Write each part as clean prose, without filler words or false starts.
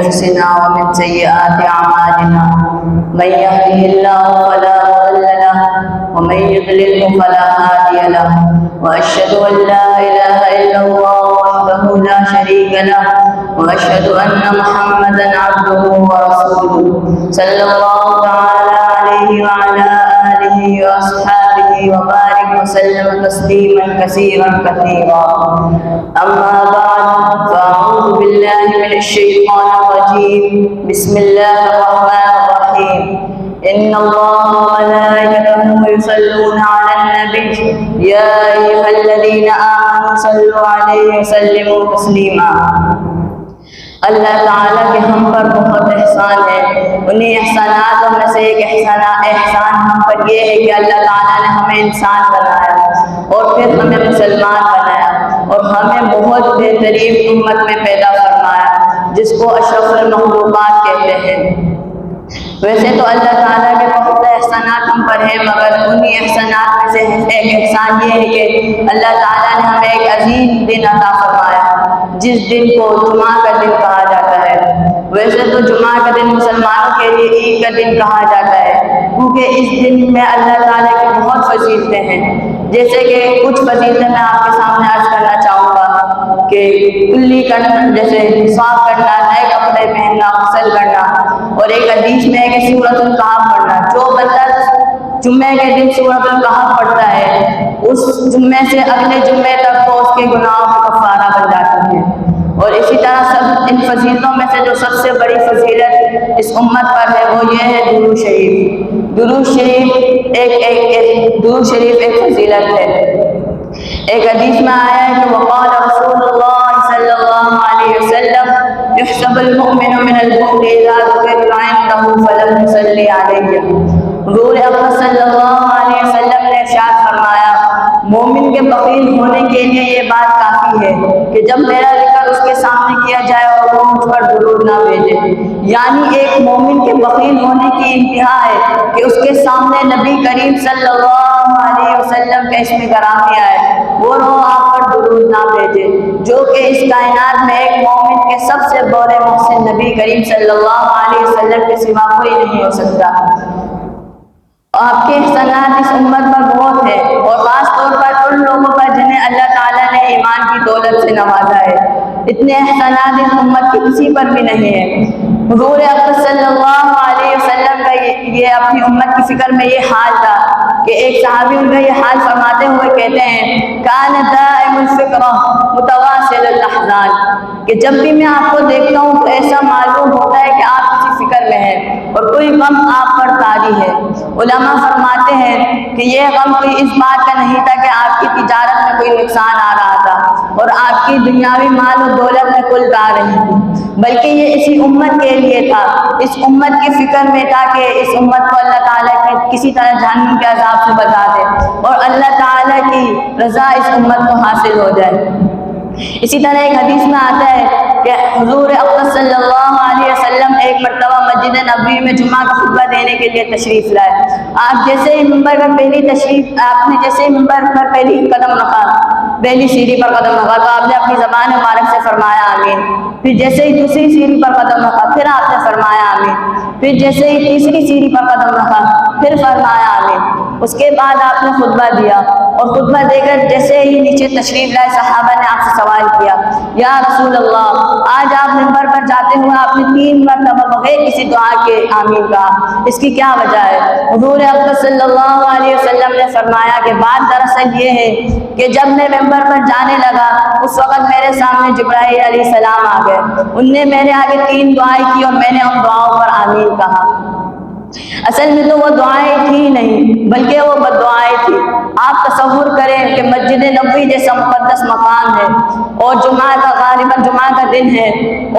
أنفسنا ومن سيئات أعمالنا من يهده الله فلا مضل له ومن يضلل فلا هادي له وأشهد أن لا إله إلا الله وحده لا شريك له وأشهد أن محمدا عبده ورسوله صلى الله تعالى عليه وعلى آله وأصحابه وبارك وسلم تسليما كثيرا كثيرا. أما بعد فأعوذ بالله من الشيطان الرجيم. بسم الله الرحمن الرحيم. إن الله وملائكته يصلون على النبي يا أيها الذين آمنوا صلوا عليه وسلموا تسليما. اللہ تعالیٰ کے ہم پر بہت احسان ہے. انہیں احساناتوں میں سے ایک احسان ہم پر یہ ہے کہ اللہ تعالیٰ نے ہمیں انسان بنایا اور پھر ہمیں مسلمان بنایا اور ہمیں بہت بہترین امت میں پیدا فرمایا جس کو اشرف المخلوقات کہتے ہیں. ویسے تو اللہ تعالیٰ کے بہت احسانات ہم پر ہیں، مگر انہی احسانات میں سے ایک احسان یہ ہے کہ اللہ تعالیٰ نے ہمیں ایک عظیم دن عطا فرمایا جس دن کو جمعہ کا دن کہا جاتا ہے. ویسے تو جمعہ کا دن مسلمانوں کے لیے عید کا دن کہا جاتا ہے کیونکہ اس دن میں اللہ تعالیٰ کی بہت فضیلتیں ہیں. جیسے کہ کچھ فضیلتیں میں آپ کے سامنے عرض کرنا چاہوں گا کہ کلی کرنا، جیسے صاف کرنا، نئے کپڑے پہننا، غسل کرنا، اور ایک حدیث میں ہے کہ سورۃ الکہف پڑھنا. جو بندہ جمعے کے دن سورۃ الکہف پڑھتا ہے اس جمعے سے اگلے جمعے تک تو اس کے گناہوں کا کفارہ بن جاتا ہے. اور اسی طرح سب ان فضیلتوں میں سے جو سب سے بڑی فضیلت اس امت پر ہے وہ یہ ہے درود شریف. درود شریف ایک فضیلت ہے. ایک حدیث میں آیا ہے کہ وقال رسول اللہ صلی اللہ علیہ وسلم يحسب المؤمن من البخل اذا ذكر عنده فلم يصلي عليه. حضور اکرم صلی اللہ علیہ وسلم نے ارشاد فرمایا مومن کے بخیل ہونے کے لیے یہ بات کافی ہے کہ جب میرا ذکر اس کے سامنے کیا جائے اور وہ مجھ پر درود نہ بھیجے. یعنی ایک مومن کے بخیل ہونے کی انتہا ہے کہ اس کے سامنے نبی کریم صلی اللہ علیہ وسلم کا اسم گرامی آئے، وہ آپ پر درود نہ بھیجے، جو کہ اس کائنات میں ایک مومن کے سب سے بڑے محسن نبی کریم صلی اللہ علیہ وسلم کے سوا کوئی نہیں ہو سکتا. آپ کے احسانات اس امت پر بہت ہے اور خاص طور پر ان لوگوں پر جنہیں اللہ تعالیٰ نے ایمان کی دولت سے نوازا ہے. اتنے احسانات اس امت کے کسی پر بھی نہیں ہے. حضور اکرم صلی اللہ علیہ وسلم کا یہ اپنی امت کی فکر میں یہ حال تھا کہ ایک صحابی ان کا یہ حال فرماتے ہوئے کہتے ہیں کان دائم الفکر متواصل الاحزان، کہ جب بھی میں آپ کو دیکھتا ہوں تو ایسا معلوم ہوتا ہے کہ آپ کسی فکر میں ہیں اور کوئی غم آپ پر طاری ہے. علماء فرماتے ہیں کہ یہ غم کوئی اس بات کا نہیں تھا کہ آپ کی تجارت میں کوئی نقصان آ رہا تھا اور آپ کی دنیاوی مال و دولت میں کل آ رہی تھی، بلکہ یہ اسی امت کے لیے تھا. اس امت کی فکر میں تھا کہ اس امت کو اللہ تعالیٰ کے کسی طرح جہنم کے عذاب سے بچا دے اور اللہ تعالیٰ کی رضا اس امت کو حاصل ہو جائے. اسی طرح ایک حدیث میں آتا ہے کہ حضور اکرم صلی اللہ علیہ وسلم ایک مرتبہ مسجد نبوی میں جمعہ کا خطبہ دینے کے لیے تشریف لائے. آپ نے جیسے ہی ممبر پر پہلی قدم رکھا، پہلی سیڑھی پر قدم رکھا تو آپ نے اپنی زبان مبارک سے فرمایا آمین. پھر جیسے ہی دوسری سیڑھی پر قدم رکھا پھر آپ نے فرمایا آمین. پھر جیسے ہی تیسری سیڑھی پر قدم رکھا پھر فرمایا آمین. اس کے بعد آپ نے خطبہ دیا اور خطبہ دے کر جیسے ہی نیچے تشریف لائے صحابہ نے آپ سے سوال کیا یا رسول اللہ آج آپ ممبر پر جاتے ہوئے آپ نے 3 مرتبہ بغیر کسی دعا کے آمین کہا، اس کی کیا وجہ ہے؟ حضور اکرم صلی اللہ علیہ وسلم نے فرمایا کہ بات دراصل یہ ہے کہ جب میں ممبر پر جانے لگا اس وقت میرے سامنے جبرائیل علیہ السلام آ گئے. ان نے میرے آگے 3 دعائیں کی اور میں نے ان دعاؤں پر آمین کہا. اصل میں تو وہ دعائیں تھی نہیں بلکہ وہ بد دعائیں تھی. آپ تصور کریں کہ مسجد نبوی جیسا مقدس مقام ہے اور جمعہ کا غالباً جمعہ کا دن ہے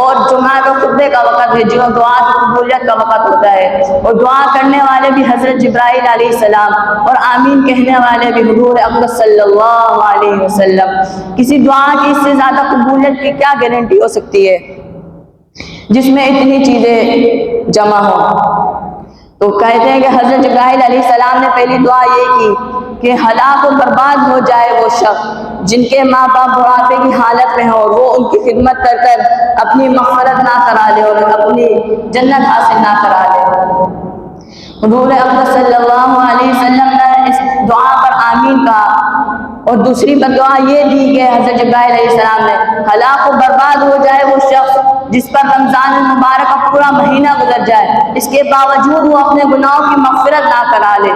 اور جمعہ کا خطبے کا وقت ہے جو دعا کی قبولیت کا وقت ہوتا ہے اور دعا کرنے والے بھی حضرت جبرائیل علیہ السلام اور آمین کہنے والے بھی حضور اکرم صلی اللہ علیہ وسلم. کسی دعا کی اس سے زیادہ قبولیت کی کیا گارنٹی ہو سکتی ہے جس میں اتنی چیزیں جمع ہوں؟ تو کہتے ہیں کہ حضرت جبرائیل علیہ السلام نے پہلی دعا یہ کی کہ ہلاک و برباد ہو جائے وہ شخص جن کے ماں باپ بڑھاپے کی حالت میں ہو، وہ ان کی خدمت کر کر اپنی مغفرت نہ کرا لے اور اپنی جنت حاصل نہ کرا لے۔ حضور اقدس صلی اللہ علیہ وسلم نے اس دعا پر آمین کہا، اور دوسری بدعا یہ دی کہ حضرت جبرائیل علیہ السلام نے، ہلاک و برباد ہو جائے وہ شخص جس پر رمضان المبارک کا پورا مہینہ گزر جائے، اس کے باوجود وہ اپنے گناہوں کی مغفرت نہ کرا لے،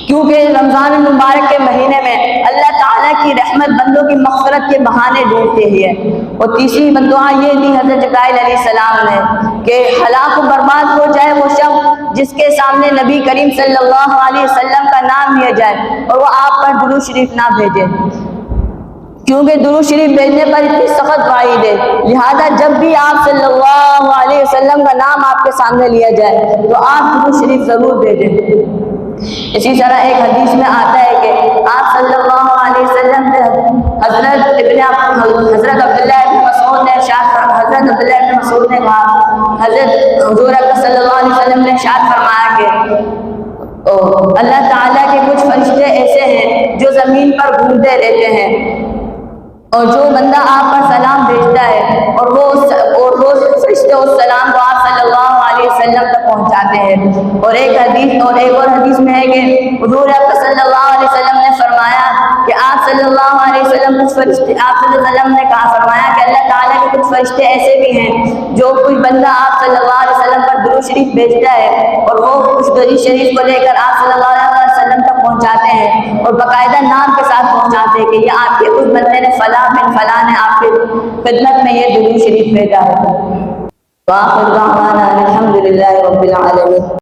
کیونکہ رمضان المبارک کے مہینے میں اللہ تعالیٰ کی رحمت بندوں کی مغفرت کے بہانے ڈھونڈتے ہی ہے۔ اور تیسری بدعا یہ دی حضرت جبرائیل علیہ السلام نے کہ ہلاک و برباد ہو جائے وہ شخص جس کے سامنے نبی کریم صلی اللہ علیہ وسلم کا نام لیا جائے اور وہ آپ پر درود شریف نہ بھیجے، کیونکہ درود شریف بھیجنے پر اتنی سخت وعید ہے، لہذا جب بھی آپ صلی اللہ علیہ وسلم کا نام آپ کے سامنے لیا جائے تو آپ درود شریف ضرور بھیجیں۔ اسی طرح ایک حدیث میں آتا ہے کہ آپ صلی اللہ علیہ وسلم نے حضرت عبداللہ ابن مسعود نے کہا، حضرت حضور صلی اللہ علیہ وسلم نے ارشاد فرمایا کہ اللہ تعالیٰ کے کچھ فرشتے ایسے ہیں جو زمین پر گھومتے رہتے ہیں، اور جو بندہ آپ پر سلام بھیجتا ہے اور وہ فرشتے اس سلام کو آپ صلی اللہ علیہ وسلم تک پہنچاتے ہیں۔ اور ایک اور حدیث میں ہے کہ حضور صلی اللہ علیہ وسلم نے فرمایا کہ آپ صلی اللہ علیہ وسلم نے فرمایا کہ اللہ تعالیٰ کے کچھ فرشتے ایسے بھی ہیں جو کوئی بندہ آپ صلی اللہ علیہ وسلم پر درود شریف بھیجتا ہے اور وہ اس درود شریف کو لے کر آپ صلی اللہ علیہ وسلم تک پہنچاتے ہیں اور باقاعدہ نام کے ساتھ پہنچاتے ہیں کہ یہ آپ کے اس بندے نے فلاں بن فلاں نے آپ کی خدمت میں یہ درود شریف بھیجا ہے۔ وآخر دعوانا الحمد للہ رب العالمین۔